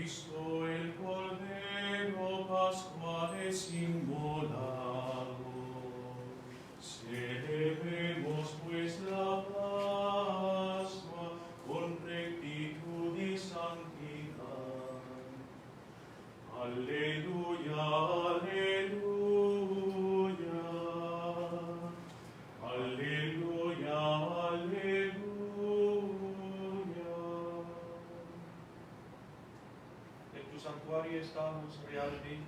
Cristo, el Cordero Pascual es inmolado. Celebremos pues la Pascua con rectitud y santidad. Aleluya, aleluya. Aleluya, aleluya. En tu santuario estamos realmente.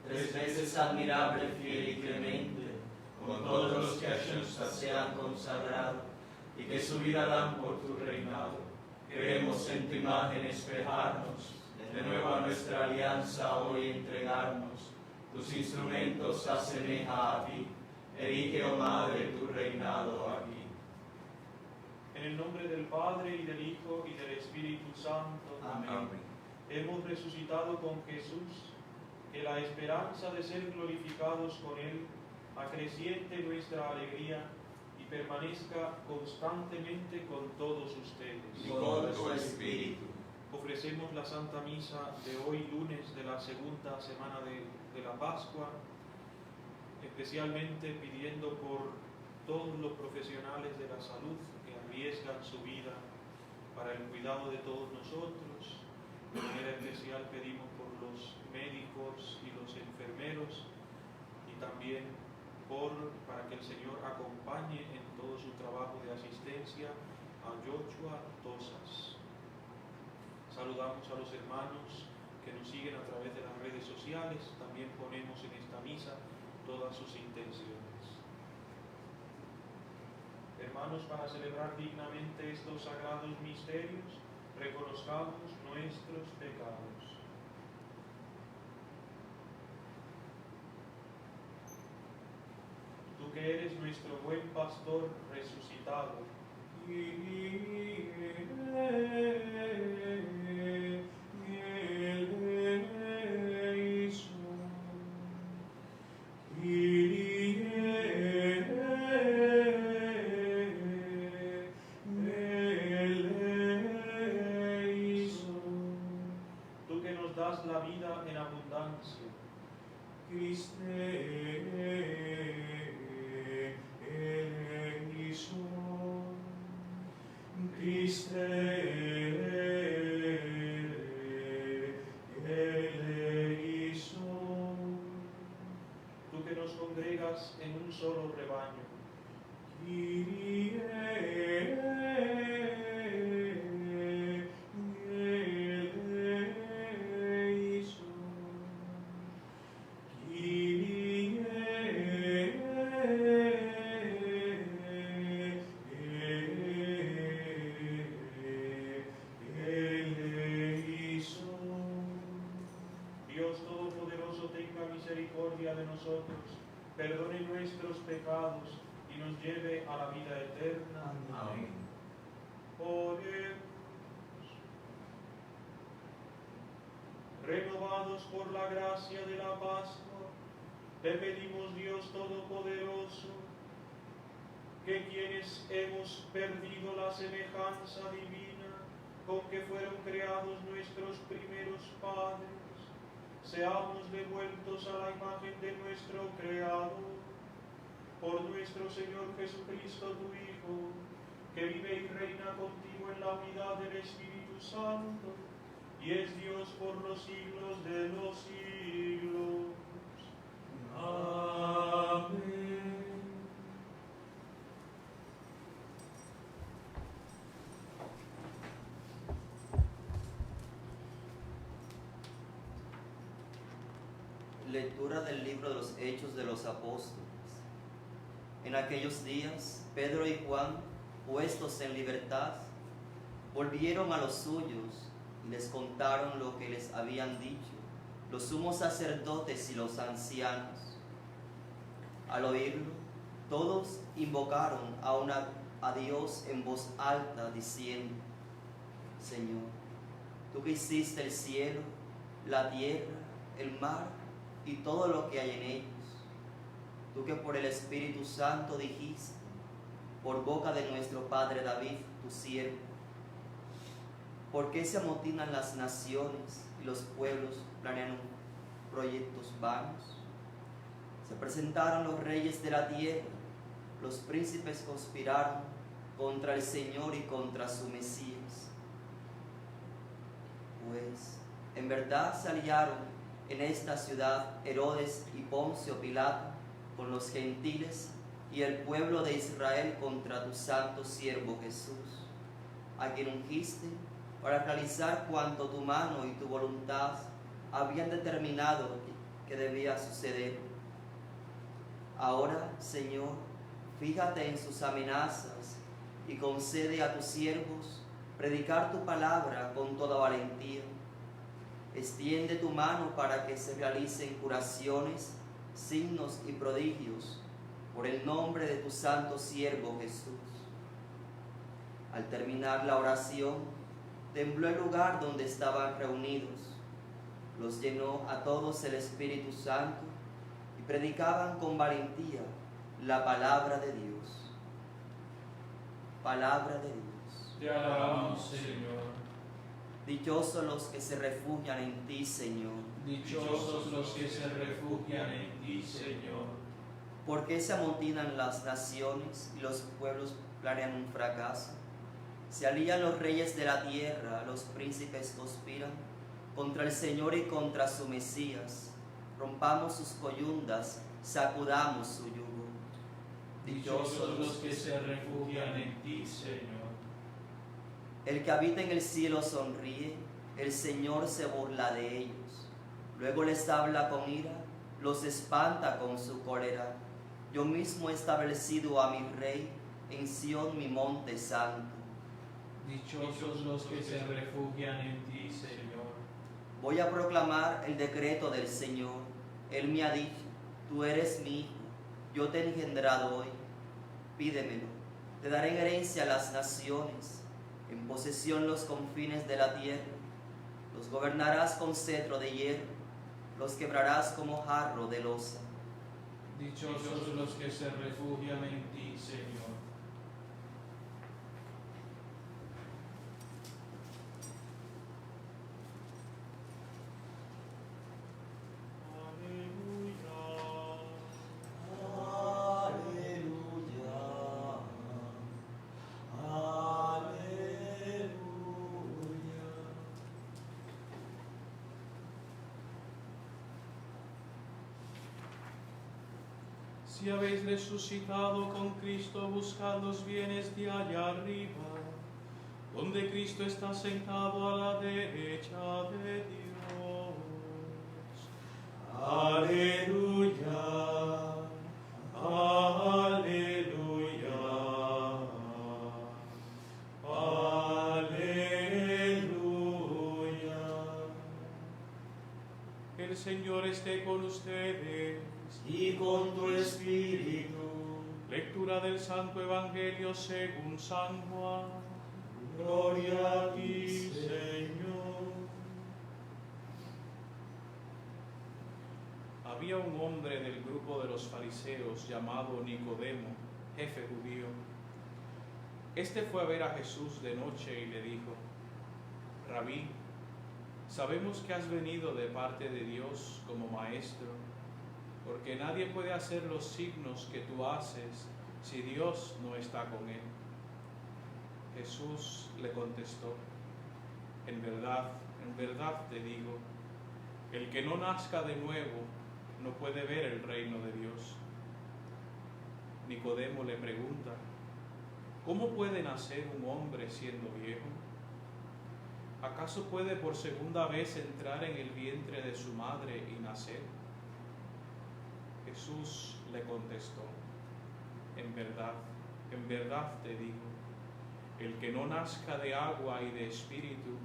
3 veces admirable, fiel y clemente, como todos los que a ti se han consagrado y que su vida dan por tu reinado. Queremos en tu imagen espejarnos, de nuevo a nuestra alianza hoy entregarnos. Tus instrumentos asemeja a ti, erige, oh Madre, tu reinado aquí. En el nombre del Padre, y del Hijo, y del Espíritu Santo. Amén. Hemos resucitado con Jesús, que la esperanza de ser glorificados con Él acreciente nuestra alegría y permanezca constantemente con todos ustedes. Y con tu Espíritu. Ofrecemos la Santa Misa de hoy, lunes de la segunda semana de la Pascua, especialmente pidiendo por todos los profesionales de la salud que arriesgan su vida para el cuidado de todos nosotros. De manera especial pedimos por los médicos y los enfermeros y también para que el Señor acompañe en todo su trabajo de asistencia a Joshua Tosas. Saludamos a los hermanos que nos siguen a través de las redes sociales. También ponemos en esta misa todas sus intenciones. Hermanos, para celebrar dignamente estos sagrados misterios, reconozcamos nuestros pecados. Tú que eres nuestro buen pastor resucitado, tú que nos das la vida en abundancia, tú que nos congregas en un solo rebaño, Dios Todopoderoso tenga misericordia de nosotros, perdone nuestros pecados y nos lleve a la vida eterna. Amén. Oremos. Renovados por la gracia de la Pascua, te pedimos, Dios Todopoderoso, que quienes hemos perdido la semejanza divina con que fueron creados nuestros primeros padres, seamos devueltos a la imagen de nuestro Creador, por nuestro Señor Jesucristo, tu Hijo, que vive y reina contigo en la unidad del Espíritu Santo, y es Dios por los siglos de los siglos. Amén. Lectura del libro de los Hechos de los Apóstoles. En aquellos días, Pedro y Juan, puestos en libertad, volvieron a los suyos y les contaron lo que les habían dicho los sumos sacerdotes y los ancianos. Al oírlo, todos invocaron a Dios en voz alta, diciendo: Señor, tú que hiciste el cielo, la tierra, el mar y todo lo que hay en ellos, tú que por el Espíritu Santo dijiste, por boca de nuestro padre David, tu siervo: ¿Por qué se amotinan las naciones y los pueblos planean proyectos vanos? Se presentaron los reyes de la tierra, los príncipes conspiraron contra el Señor y contra su Mesías. Pues en verdad se aliaron en esta ciudad Herodes y Poncio Pilato con los gentiles y el pueblo de Israel contra tu santo siervo Jesús, a quien ungiste para realizar cuanto tu mano y tu voluntad habían determinado que debía suceder. Ahora, Señor, fíjate en sus amenazas y concede a tus siervos predicar tu palabra con toda valentía. Extiende tu mano para que se realicen curaciones, signos y prodigios por el nombre de tu santo siervo Jesús. Al terminar la oración, tembló el lugar donde estaban reunidos. Los llenó a todos el Espíritu Santo y predicaban con valentía la palabra de Dios. Palabra de Dios. Te alabamos, Señor. Dichosos los que se refugian en ti, Señor. Dichosos los que se refugian en ti, Señor. ¿Por qué se amotinan las naciones y los pueblos planean un fracaso? Se alían los reyes de la tierra, los príncipes conspiran contra el Señor y contra su Mesías. Rompamos sus coyundas, sacudamos su yugo. Dichosos los que se refugian en ti, Señor. El que habita en el cielo sonríe, el Señor se burla de ellos. Luego les habla con ira, los espanta con su cólera. Yo mismo he establecido a mi rey en Sión, mi monte santo. Dichosos los que se refugian en ti, Señor. Voy a proclamar el decreto del Señor. Él me ha dicho, tú eres mi hijo, yo te he engendrado hoy. Pídemelo, te daré en herencia a las naciones, en posesión los confines de la tierra. Los gobernarás con cetro de hierro, los quebrarás como jarro de loza. Dichosos los que se refugian en ti, Señor. Si habéis resucitado con Cristo, buscad los bienes de allá arriba, donde Cristo está sentado a la derecha de Dios. Aleluya, aleluya, aleluya. El Señor esté con ustedes. Y con tu espíritu. Lectura del Santo Evangelio según San Juan. Gloria a ti, Señor. Había un hombre del grupo de los fariseos llamado Nicodemo, jefe judío. Este fue a ver a Jesús de noche y le dijo: Rabí, sabemos que has venido de parte de Dios como maestro, porque nadie puede hacer los signos que tú haces si Dios no está con él. Jesús le contestó: en verdad te digo, el que no nazca de nuevo no puede ver el reino de Dios. Nicodemo le pregunta: ¿cómo puede nacer un hombre siendo viejo? ¿Acaso puede por segunda vez entrar en el vientre de su madre y nacer? Jesús le contestó: en verdad te digo, el que no nazca de agua y de espíritu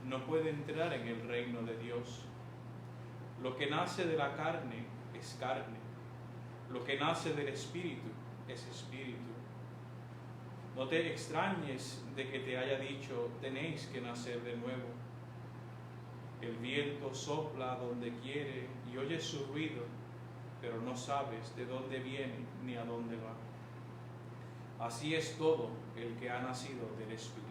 no puede entrar en el reino de Dios. Lo que nace de la carne es carne, lo que nace del espíritu es espíritu. No te extrañes de que te haya dicho, tenéis que nacer de nuevo. El viento sopla donde quiere y oyes su ruido, pero no sabes de dónde viene ni a dónde va. Así es todo el que ha nacido del Espíritu.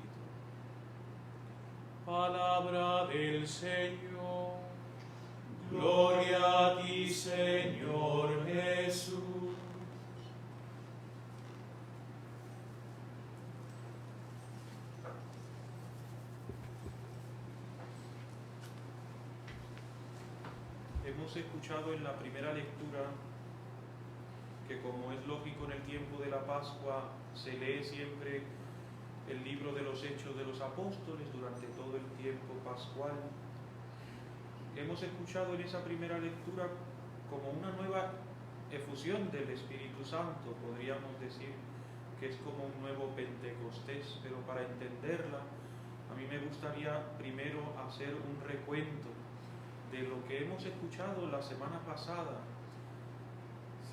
Palabra del Señor. Gloria a ti, Señor Jesús. Hemos escuchado en la primera lectura que, como es lógico en el tiempo de la Pascua, se lee siempre el libro de los Hechos de los Apóstoles durante todo el tiempo pascual. Hemos escuchado en esa primera lectura como una nueva efusión del Espíritu Santo, podríamos decir que es como un nuevo Pentecostés, pero para entenderla a mí me gustaría primero hacer un recuento de lo que hemos escuchado la semana pasada.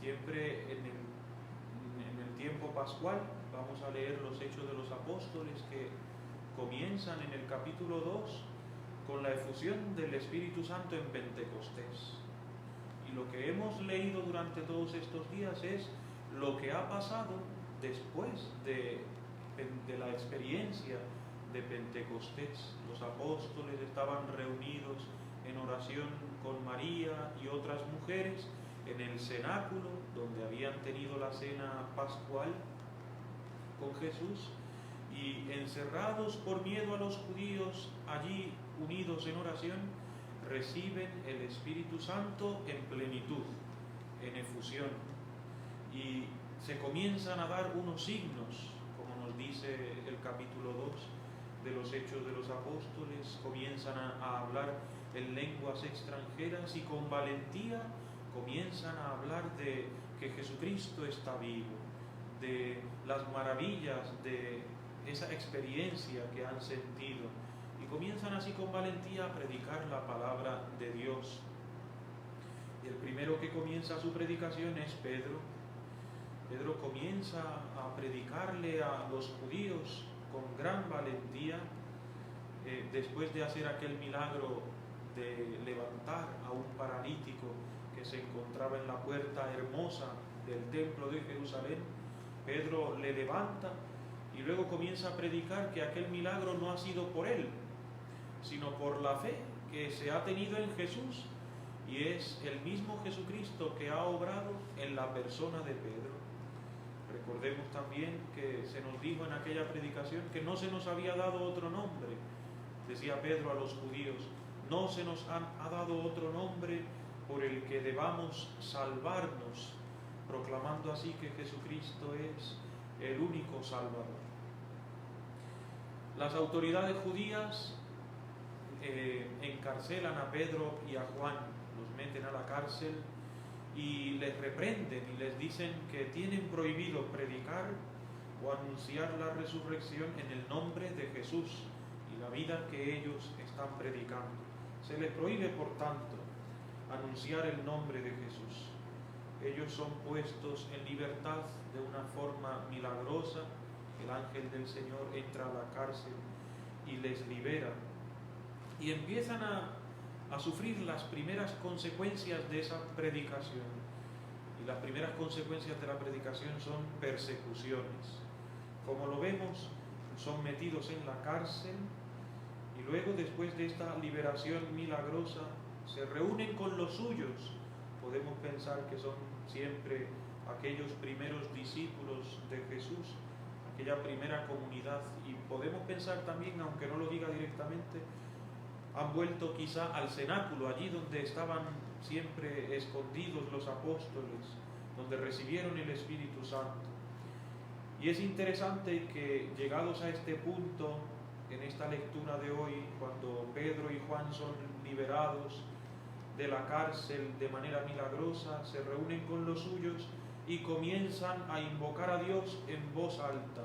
Siempre en el tiempo pascual vamos a leer los Hechos de los Apóstoles, que comienzan en el capítulo 2 con la efusión del Espíritu Santo en Pentecostés. Y lo que hemos leído durante todos estos días es lo que ha pasado después de la experiencia de Pentecostés. Los apóstoles estaban reunidos en oración con María y otras mujeres en el cenáculo donde habían tenido la cena pascual con Jesús, y encerrados por miedo a los judíos, allí unidos en oración, reciben el Espíritu Santo en plenitud, en efusión, y se comienzan a dar unos signos, como nos dice el capítulo 2 de los Hechos de los Apóstoles. Comienzan a hablar en lenguas extranjeras y con valentía comienzan a hablar de que Jesucristo está vivo, de las maravillas de esa experiencia que han sentido, y comienzan así con valentía a predicar la palabra de Dios. Y el primero que comienza su predicación es Pedro. Pedro comienza a predicarle a los judíos con gran valentía, después de hacer aquel milagro de levantar a un paralítico que se encontraba en la puerta hermosa del templo de Jerusalén. Pedro le levanta y luego comienza a predicar que aquel milagro no ha sido por él, sino por la fe que se ha tenido en Jesús, y es el mismo Jesucristo que ha obrado en la persona de Pedro. Recordemos también que se nos dijo en aquella predicación que no se nos había dado otro nombre. Decía Pedro a los judíos: no se nos ha dado otro nombre por el que debamos salvarnos, proclamando así que Jesucristo es el único Salvador. Las autoridades judías encarcelan a Pedro y a Juan, los meten a la cárcel y les reprenden y les dicen que tienen prohibido predicar o anunciar la resurrección en el nombre de Jesús y la vida que ellos están predicando. Se les prohíbe, por tanto, anunciar el nombre de Jesús. Ellos son puestos en libertad de una forma milagrosa. El ángel del Señor entra a la cárcel y les libera, y empiezan a sufrir las primeras consecuencias de esa predicación. Y las primeras consecuencias de la predicación son persecuciones. Como lo vemos, son metidos en la cárcel y luego, después de esta liberación milagrosa, se reúnen con los suyos. Podemos pensar que son siempre aquellos primeros discípulos de Jesús, aquella primera comunidad, y podemos pensar también, aunque no lo diga directamente, han vuelto quizá al cenáculo, allí donde estaban siempre escondidos los apóstoles, donde recibieron el Espíritu Santo. Y es interesante que, llegados a este punto, en esta lectura de hoy, cuando Pedro y Juan son liberados de la cárcel de manera milagrosa, se reúnen con los suyos y comienzan a invocar a Dios en voz alta.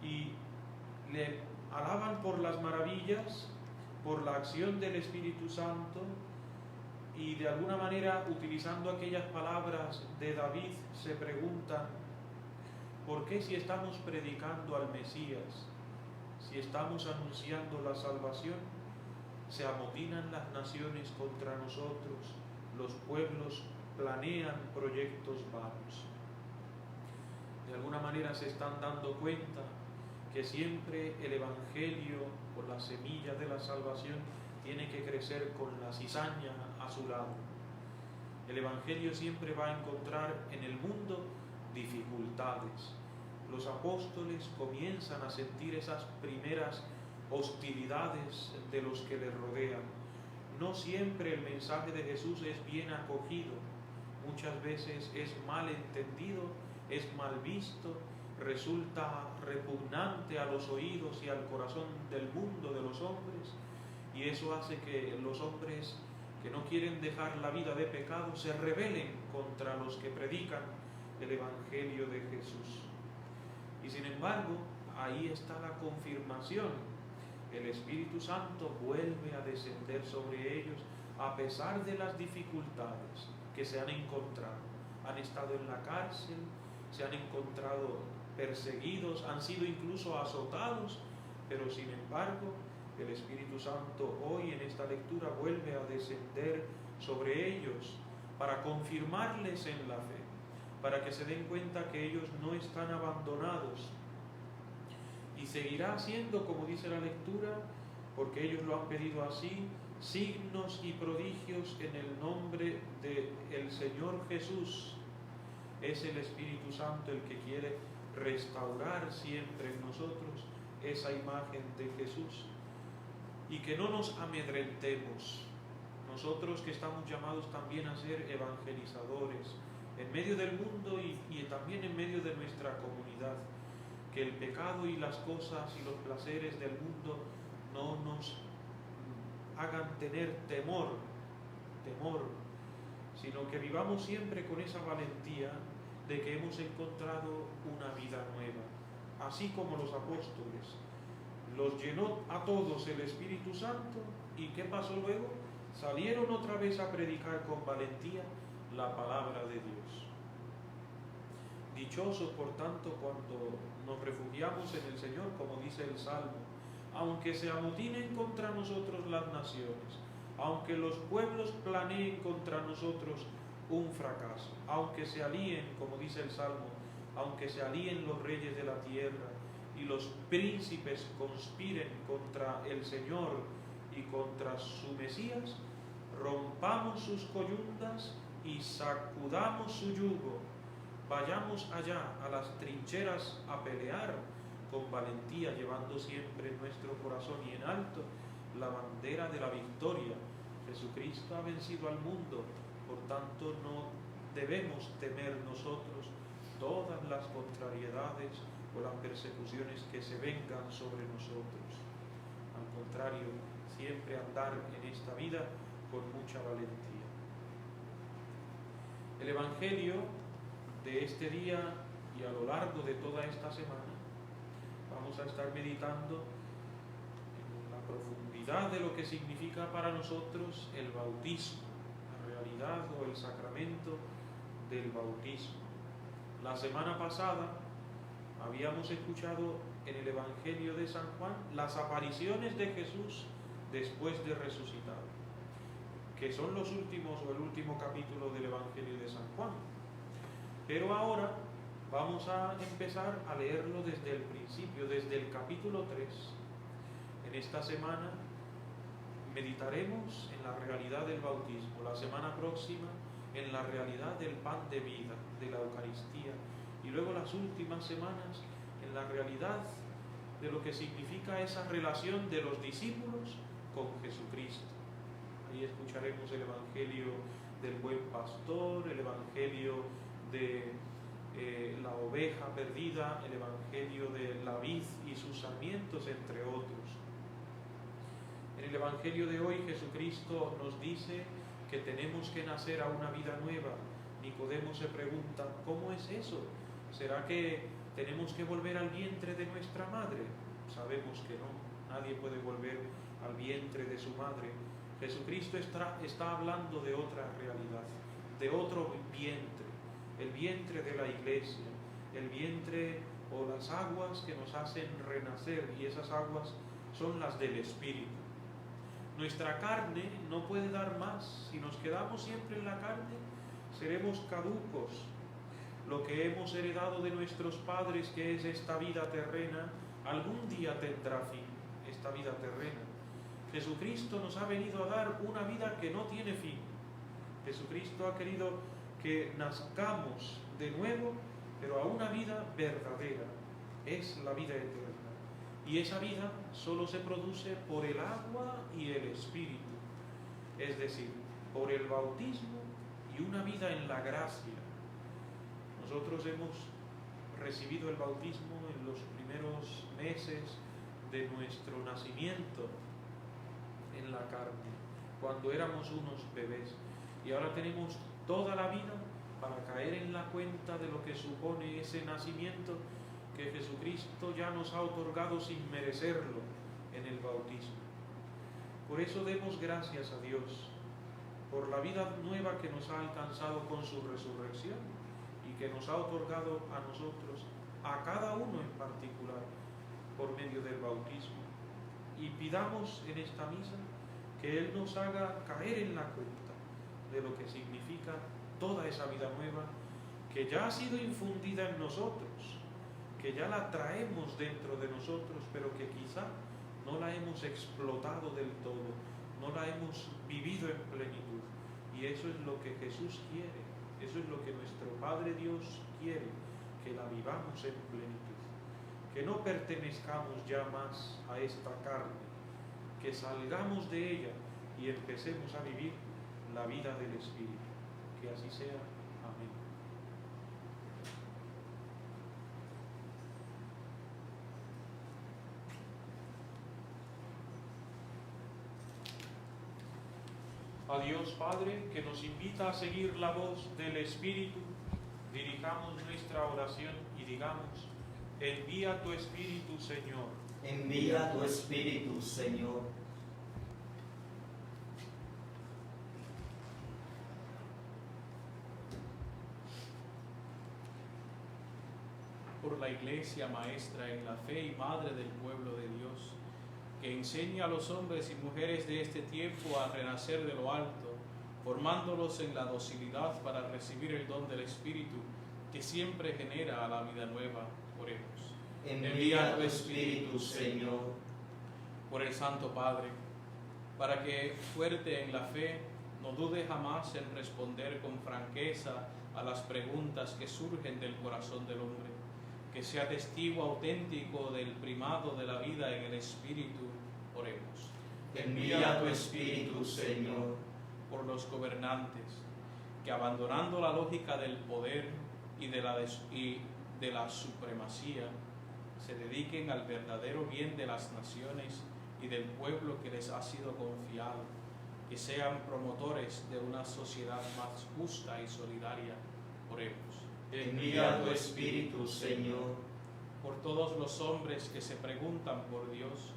Y le alaban por las maravillas, por la acción del Espíritu Santo, y de alguna manera, utilizando aquellas palabras de David, se preguntan: ¿por qué, si estamos predicando al Mesías, si estamos anunciando la salvación, se amotinan las naciones contra nosotros, los pueblos planean proyectos vanos? De alguna manera se están dando cuenta que siempre el Evangelio o la semilla de la salvación tiene que crecer con la cizaña a su lado. El Evangelio siempre va a encontrar en el mundo dificultades. Los apóstoles comienzan a sentir esas primeras hostilidades de los que les rodean. No siempre el mensaje de Jesús es bien acogido. Muchas veces es mal entendido, es mal visto, resulta repugnante a los oídos y al corazón del mundo, de los hombres, y eso hace que los hombres que no quieren dejar la vida de pecado se rebelen contra los que predican el Evangelio de Jesús. Y sin embargo, ahí está la confirmación. El Espíritu Santo vuelve a descender sobre ellos a pesar de las dificultades que se han encontrado. Han estado en la cárcel, se han encontrado perseguidos, han sido incluso azotados, pero sin embargo el Espíritu Santo hoy en esta lectura vuelve a descender sobre ellos para confirmarles en la fe, para que se den cuenta que ellos no están abandonados. Y seguirá haciendo, como dice la lectura, porque ellos lo han pedido así, signos y prodigios en el nombre del Señor Jesús. Es el Espíritu Santo el que quiere restaurar siempre en nosotros esa imagen de Jesús. Y que no nos amedrentemos, nosotros que estamos llamados también a ser evangelizadores en medio del mundo y también en medio de nuestra comunidad. Que el pecado y las cosas y los placeres del mundo no nos hagan tener temor, sino que vivamos siempre con esa valentía de que hemos encontrado una vida nueva. Así como los apóstoles, los llenó a todos el Espíritu Santo, ¿y qué pasó luego? Salieron otra vez a predicar con valentía la palabra de Dios. Dichosos, por tanto, cuando nos refugiamos en el Señor, como dice el Salmo, aunque se amotinen contra nosotros las naciones, aunque los pueblos planeen contra nosotros un fracaso, aunque se alíen, como dice el Salmo, aunque se alíen los reyes de la tierra y los príncipes conspiren contra el Señor y contra su Mesías, rompamos sus coyundas y sacudamos su yugo. Vayamos allá a las trincheras a pelear con valentía, llevando siempre en nuestro corazón y en alto la bandera de la victoria. Jesucristo ha vencido al mundo, por tanto no debemos temer nosotros todas las contrariedades o las persecuciones que se vengan sobre nosotros. Al contrario, siempre andar en esta vida con mucha valentía. El Evangelio de este día y a lo largo de toda esta semana vamos a estar meditando en la profundidad de lo que significa para nosotros el bautismo, la realidad o el sacramento del bautismo. La semana pasada habíamos escuchado en el Evangelio de San Juan las apariciones de Jesús después de resucitar, que son los últimos o el último capítulo del Evangelio de San Juan. Pero ahora vamos a empezar a leerlo desde el principio, desde el capítulo 3. En esta semana meditaremos en la realidad del bautismo, la semana próxima en la realidad del pan de vida, de la Eucaristía, y luego las últimas semanas en la realidad de lo que significa esa relación de los discípulos con Jesucristo. Ahí escucharemos el Evangelio del buen pastor, el Evangelio de la oveja perdida, el Evangelio de la vid y sus sarmientos, entre otros. En el Evangelio de hoy Jesucristo nos dice que tenemos que nacer a una vida nueva. Nicodemo se pregunta, ¿cómo es eso? ¿Será que tenemos que volver al vientre de nuestra madre? Sabemos que no, nadie puede volver al vientre de su madre. Jesucristo está hablando de otra realidad, de otro vientre, el vientre de la Iglesia, el vientre o las aguas que nos hacen renacer, y esas aguas son las del Espíritu. Nuestra carne no puede dar más. Si nos quedamos siempre en la carne, seremos caducos. Lo que hemos heredado de nuestros padres, que es esta vida terrena, algún día tendrá fin esta vida terrena. Jesucristo nos ha venido a dar una vida que no tiene fin. Jesucristo ha querido que nazcamos de nuevo, pero a una vida verdadera. Es la vida eterna. Y esa vida solo se produce por el agua y el Espíritu, es decir, por el bautismo y una vida en la gracia. Nosotros hemos recibido el bautismo en los primeros meses de nuestro nacimiento en la carne, cuando éramos unos bebés, y ahora tenemos toda la vida para caer en la cuenta de lo que supone ese nacimiento que Jesucristo ya nos ha otorgado sin merecerlo en el bautismo. Por eso demos gracias a Dios por la vida nueva que nos ha alcanzado con su resurrección y que nos ha otorgado a nosotros, a cada uno en particular, por medio del bautismo. Y pidamos en esta misa que Él nos haga caer en la cuenta de lo que significa toda esa vida nueva que ya ha sido infundida en nosotros, que ya la traemos dentro de nosotros, pero que quizá no la hemos explotado del todo, no la hemos vivido en plenitud. Y eso es lo que Jesús quiere, eso es lo que nuestro Padre Dios quiere, que la vivamos en plenitud, que no pertenezcamos ya más a esta carne, que salgamos de ella y empecemos a vivir la vida del Espíritu. Que así sea. Amén. A Dios Padre, que nos invita a seguir la voz del Espíritu, dirijamos nuestra oración y digamos: envía tu Espíritu, Señor. Envía tu Espíritu, Señor. Por la Iglesia, maestra en la fe y madre del pueblo de Dios, que enseña a los hombres y mujeres de este tiempo a renacer de lo alto, formándolos en la docilidad para recibir el don del Espíritu, que siempre genera a la vida nueva. Oremos. Envía tu Espíritu, Señor. Por el Santo Padre, para que, fuerte en la fe, no dude jamás en responder con franqueza a las preguntas que surgen del corazón del hombre, que sea testigo auténtico del primado de la vida en el Espíritu. Oremos. Envía tu Espíritu, Señor. Por los gobernantes, que abandonando la lógica del poder y de la supremacía, se dediquen al verdadero bien de las naciones y del pueblo que les ha sido confiado, que sean promotores de una sociedad más justa y solidaria. Oremos. Envía tu Espíritu, Señor. Por todos los hombres que se preguntan por Dios,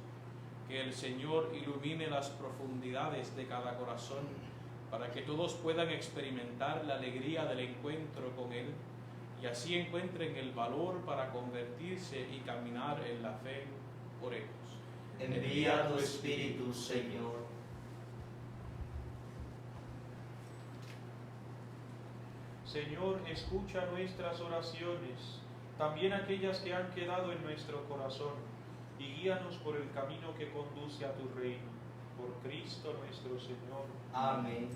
que el Señor ilumine las profundidades de cada corazón, para que todos puedan experimentar la alegría del encuentro con Él, y así encuentren el valor para convertirse y caminar en la fe. Oremos. Envía tu Espíritu, Señor. Señor, escucha nuestras oraciones, también aquellas que han quedado en nuestro corazón, y guíanos por el camino que conduce a tu reino. Por Cristo nuestro Señor. Amén.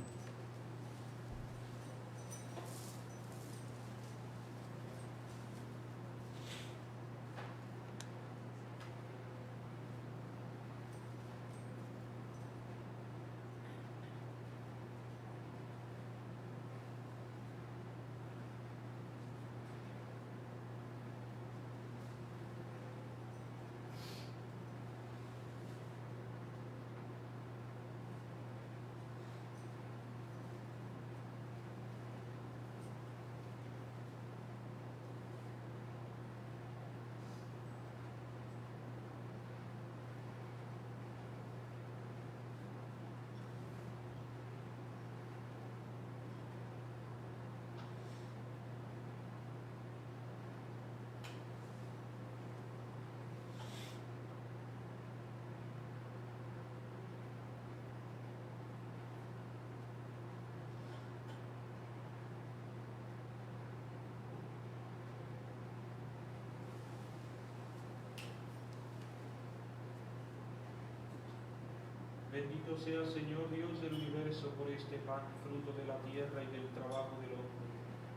Bendito sea, Señor Dios del universo, por este pan, fruto de la tierra y del trabajo del hombre,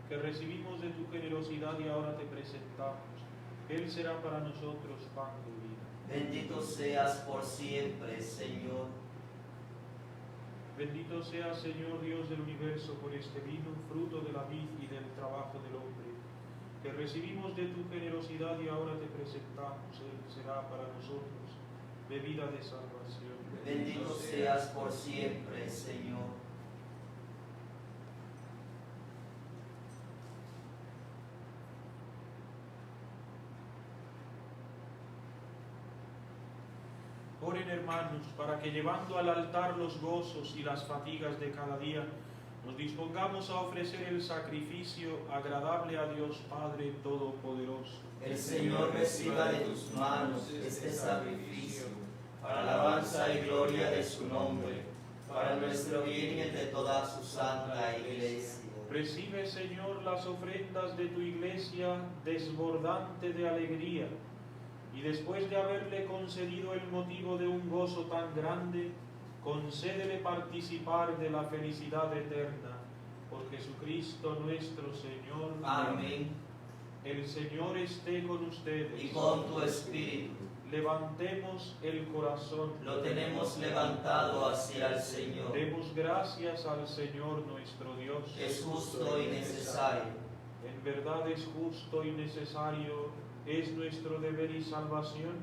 que recibimos de tu generosidad y ahora te presentamos. Él será para nosotros pan de vida. Bendito seas por siempre, Señor. Bendito sea, Señor Dios del universo, por este vino, fruto de la vid y del trabajo del hombre, que recibimos de tu generosidad y ahora te presentamos. Él será para nosotros bebida de salvación. Bendito seas por siempre, Señor. Oren, hermanos, para que llevando al altar los gozos y las fatigas de cada día, nos dispongamos a ofrecer el sacrificio agradable a Dios Padre Todopoderoso. El Señor reciba de tus manos este sacrificio, para alabanza y gloria de su nombre, para nuestro bien y el de toda su santa Iglesia. Recibe, Señor, las ofrendas de tu Iglesia desbordante de alegría, y después de haberle concedido el motivo de un gozo tan grande, concédele participar de la felicidad eterna. Por Jesucristo nuestro Señor. Amén. El Señor esté con ustedes. Y con tu espíritu. Levantemos el corazón. Lo tenemos levantado hacia el Señor. Demos gracias al Señor nuestro Dios. Es justo y necesario. En verdad es justo y necesario, es nuestro deber y salvación,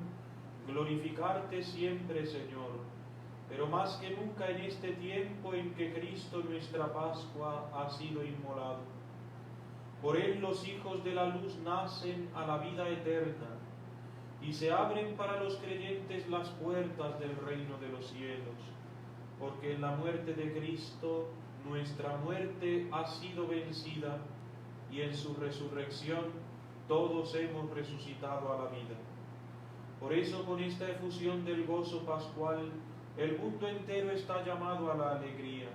glorificarte siempre, Señor, pero más que nunca en este tiempo en que Cristo nuestra Pascua ha sido inmolado. Por Él los hijos de la luz nacen a la vida eterna y se abren para los creyentes las puertas del reino de los cielos, porque en la muerte de Cristo nuestra muerte ha sido vencida y en su resurrección todos hemos resucitado a la vida. Por eso, con esta efusión del gozo pascual, el mundo entero está llamado a la alegría,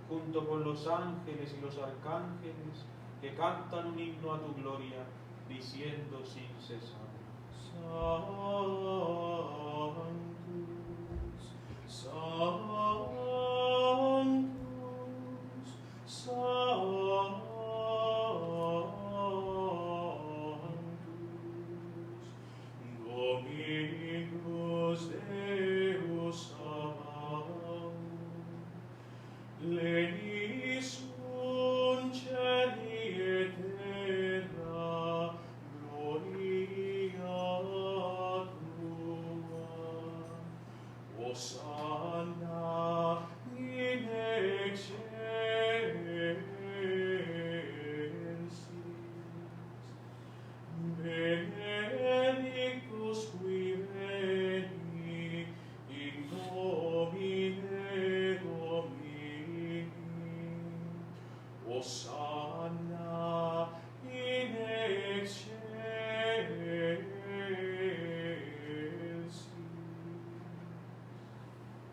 junto con los ángeles y los arcángeles que cantan un himno a tu gloria, diciendo sin cesar: Sanctus, Sanctus, Sanctus. Dominus Deus amor, lenis un celi et terra, gloria tua. Hosanna in excelsis. Benedictus qui veni in nomine Domini. Hosanna in excelsis.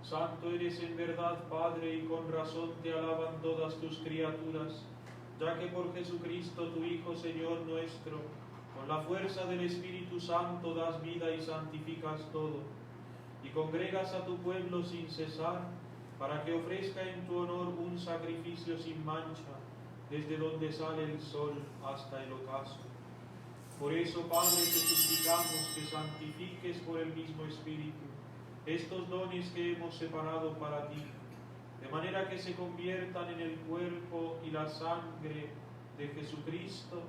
Santo eres en verdad, Padre, y con razón te alaban todas tus criaturas, ya que por Jesucristo, tu Hijo, Señor nuestro, con la fuerza del Espíritu Santo das vida y santificas todo, y congregas a tu pueblo sin cesar, para que ofrezca en tu honor un sacrificio sin mancha, desde donde sale el sol hasta el ocaso. Por eso, Padre, te suplicamos que santifiques por el mismo Espíritu estos dones que hemos separado para ti, de manera que se conviertan en el cuerpo y la sangre de Jesucristo,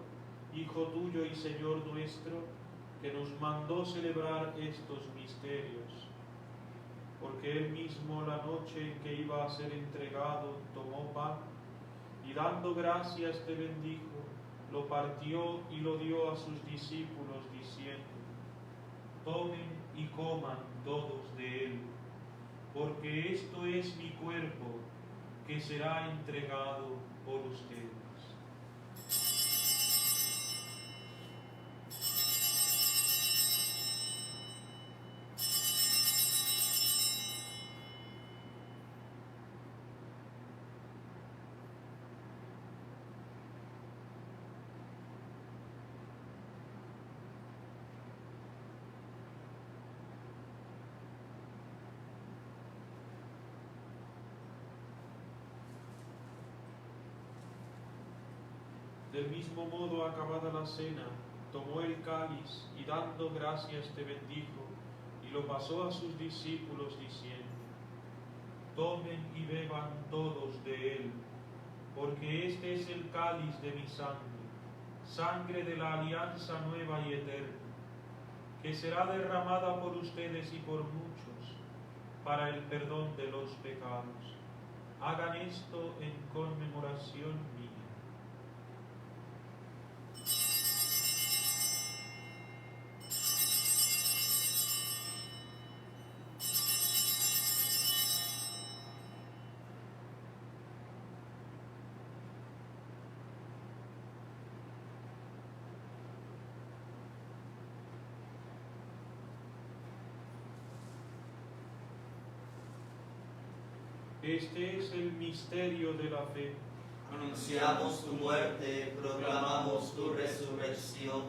Hijo tuyo y Señor nuestro, que nos mandó celebrar estos misterios. Porque Él mismo, la noche en que iba a ser entregado, tomó pan, y dando gracias te bendijo, lo partió y lo dio a sus discípulos, diciendo: tomen y coman todos de él, porque esto es mi cuerpo, que será entregado por ustedes. Del mismo modo, acabada la cena, tomó el cáliz y dando gracias te bendijo y lo pasó a sus discípulos diciendo: tomen y beban todos de él, porque este es el cáliz de mi sangre, sangre de la alianza nueva y eterna, que será derramada por ustedes y por muchos para el perdón de los pecados. Hagan esto en conmemoración mía. Este es el misterio de la fe. Anunciamos tu muerte, proclamamos tu resurrección.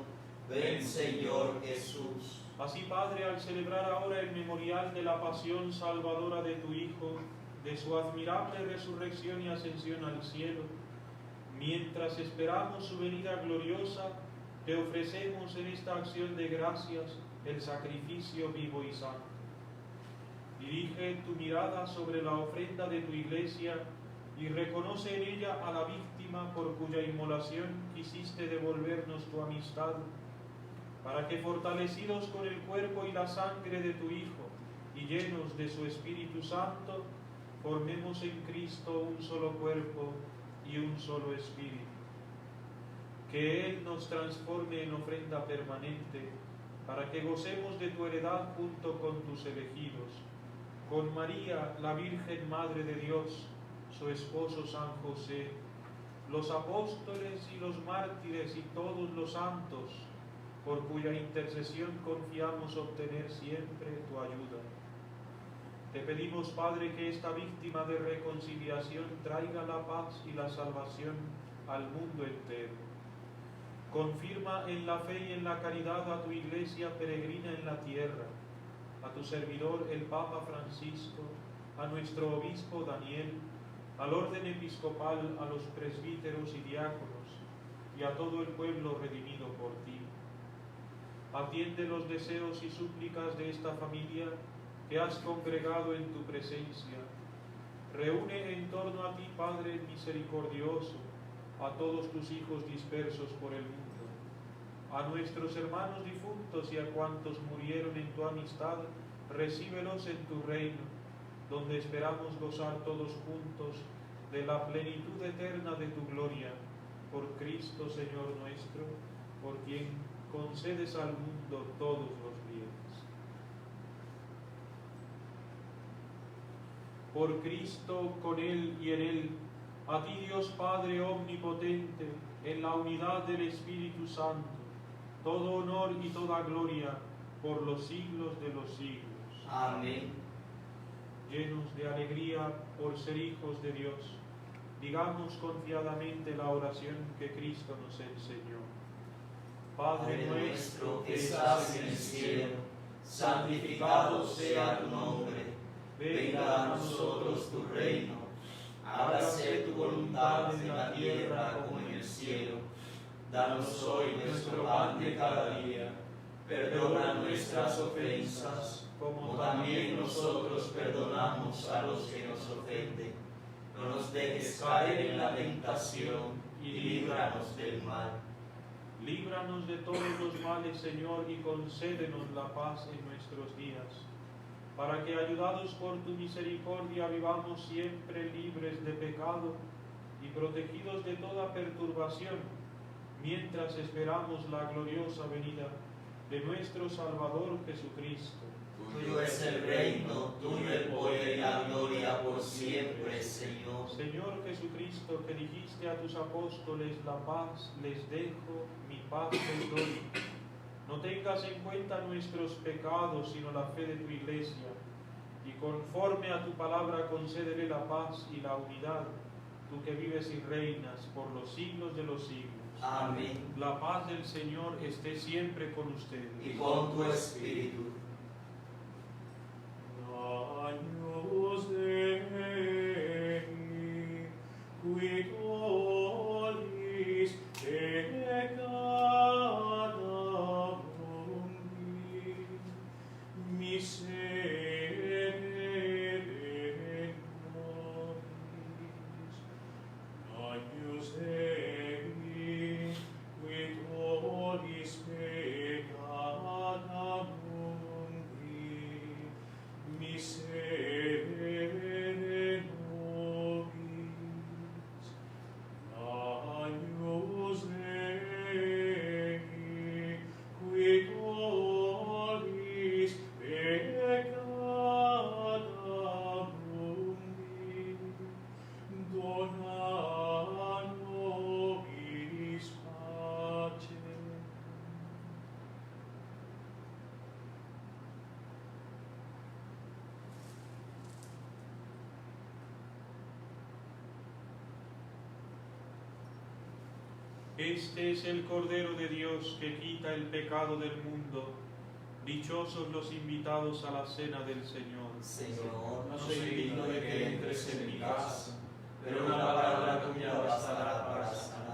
Ven, Señor Jesús. Así, Padre, al celebrar ahora el memorial de la pasión salvadora de tu Hijo, de su admirable resurrección y ascensión al cielo, mientras esperamos su venida gloriosa, te ofrecemos en esta acción de gracias el sacrificio vivo y santo. Dirige tu mirada sobre la ofrenda de tu Iglesia y reconoce en ella a la víctima por cuya inmolación quisiste devolvernos tu amistad, para que, fortalecidos con el cuerpo y la sangre de tu Hijo y llenos de su Espíritu Santo, formemos en Cristo un solo cuerpo y un solo espíritu. Que Él nos transforme en ofrenda permanente, para que gocemos de tu heredad junto con tus elegidos, con María, la Virgen Madre de Dios, su esposo San José, los apóstoles y los mártires y todos los santos, por cuya intercesión confiamos obtener siempre tu ayuda. Te pedimos, Padre, que esta víctima de reconciliación traiga la paz y la salvación al mundo entero. Confirma en la fe y en la caridad a tu Iglesia peregrina en la tierra, a tu servidor el Papa Francisco, a nuestro obispo Daniel, al orden episcopal, a los presbíteros y diáconos, y a todo el pueblo redimido por ti. Atiende los deseos y súplicas de esta familia que has congregado en tu presencia. Reúne en torno a ti, Padre misericordioso, a todos tus hijos dispersos por el mundo, a nuestros hermanos difuntos y a cuantos murieron en tu amistad, recíbelos en tu reino, donde esperamos gozar todos juntos de la plenitud eterna de tu gloria, por Cristo Señor nuestro, por quien concedes al mundo todos los bienes. Por Cristo, con Él y en Él, a ti Dios Padre omnipotente, en la unidad del Espíritu Santo, todo honor y toda gloria por los siglos de los siglos. Amén. Llenos de alegría por ser hijos de Dios, digamos confiadamente la oración que Cristo nos enseñó. Padre nuestro que estás en el cielo, santificado sea tu nombre. Venga a nosotros tu reino. Hágase tu voluntad en la tierra como en el cielo. Danos hoy nuestro pan de cada día. Perdona nuestras ofensas, como también nosotros perdonamos a los que nos ofenden. No nos dejes caer en la tentación y líbranos del mal. Líbranos de todos los males, Señor, y concédenos la paz en nuestros días, para que, ayudados por tu misericordia, vivamos siempre libres de pecado y protegidos de toda perturbación, mientras esperamos la gloriosa venida de nuestro Salvador Jesucristo. Tuyo es el reino, tuyo el poder y la gloria por siempre, Señor. Señor Jesucristo, que dijiste a tus apóstoles: la paz les dejo, mi paz les doy. No tengas en cuenta nuestros pecados, sino la fe de tu Iglesia, y conforme a tu palabra concédele la paz y la unidad, tú que vives y reinas por los siglos de los siglos. Amén. La paz del Señor esté siempre con ustedes. Y con tu espíritu. Agnus Dei, qui tollis Deus ei, qui tollis peccata mundi, miserere nobis. Agnus Dei, qui tollis peccata mundi, dona nobis pacem. Este es el Cordero de Dios que quita el pecado del mundo. Dichosos los invitados a la cena del Señor. Señor, no soy digno de que entres en mi casa, pero una palabra tuya bastará para sanar.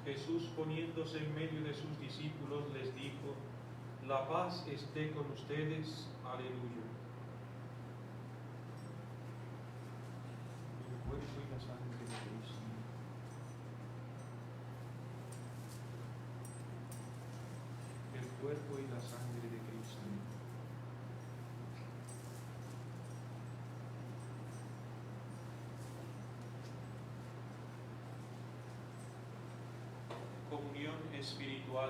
Jesús, poniéndose en medio de sus discípulos, les dijo: la paz esté con ustedes. Aleluya. El cuerpo y la sangre de Cristo. El cuerpo y la sangre de Cristo. Comunión espiritual.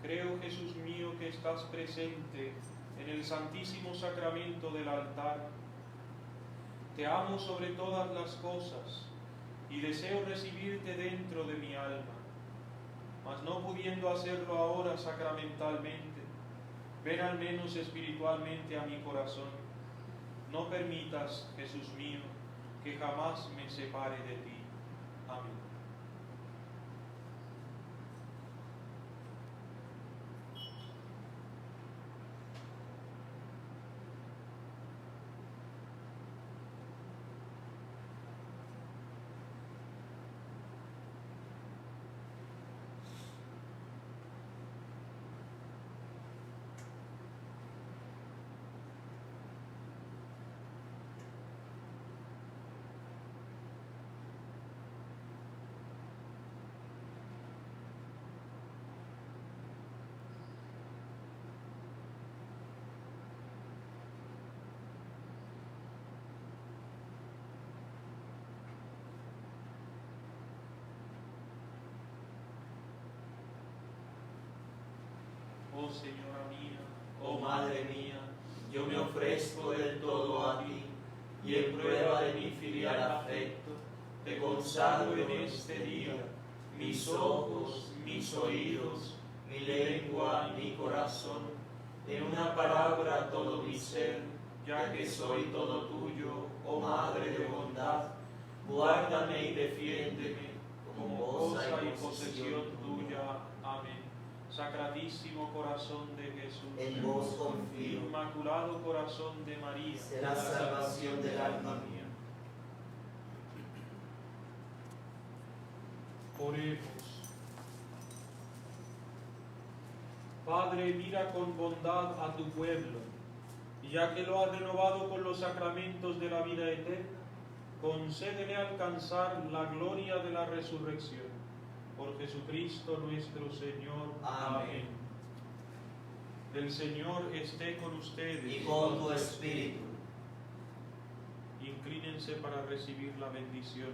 Creo, Jesús mío, que estás presente en el santísimo sacramento del altar. Te amo sobre todas las cosas y deseo recibirte dentro de mi alma. Mas no pudiendo hacerlo ahora sacramentalmente, ven al menos espiritualmente a mi corazón. No permitas, Jesús mío, que jamás me separe de ti. Amén. Oh Señora mía, Oh Madre mía, yo me ofrezco del todo a ti, y en prueba de mi filial afecto, te consagro en este día mis ojos, mis oídos, mi lengua, mi corazón, en una palabra todo mi ser, ya que soy todo tuyo, oh Madre de bondad, guárdame y defiéndeme como cosa y posesión tuya. Amén. Sacratísimo corazón de Jesús, En vos confío, Inmaculado corazón de María, será salvación del alma mía. Oremos. Padre, mira con bondad a tu pueblo, y ya que lo has renovado con los sacramentos de la vida eterna, concédele alcanzar la gloria de la resurrección. Por Jesucristo nuestro Señor. Amén. El Señor esté con ustedes. Y con tu espíritu. Inclínense para recibir la bendición.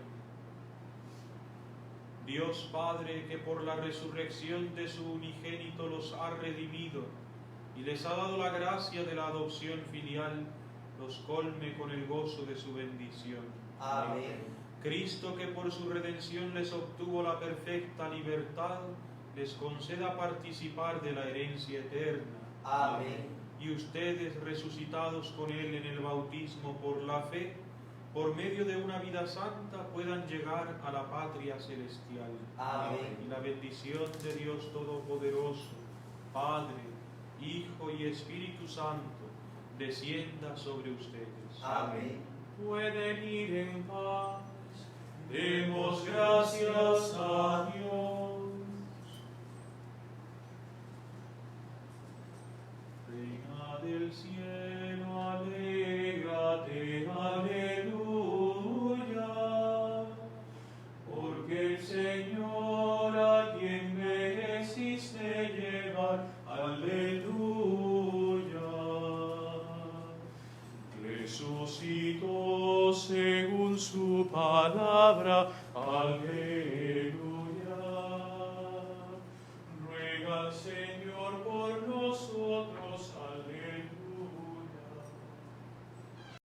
Dios Padre, que por la resurrección de su unigénito los ha redimido, y les ha dado la gracia de la adopción filial, los colme con el gozo de su bendición. Amén. Cristo, que por su redención les obtuvo la perfecta libertad, les conceda participar de la herencia eterna. Amén. Y ustedes, resucitados con Él en el bautismo por la fe, por medio de una vida santa, puedan llegar a la patria celestial. Amén. Y la bendición de Dios Todopoderoso, Padre, Hijo y Espíritu Santo, descienda sobre ustedes. Amén. Pueden ir en paz. Demos gracias a Dios. Reina del cielo.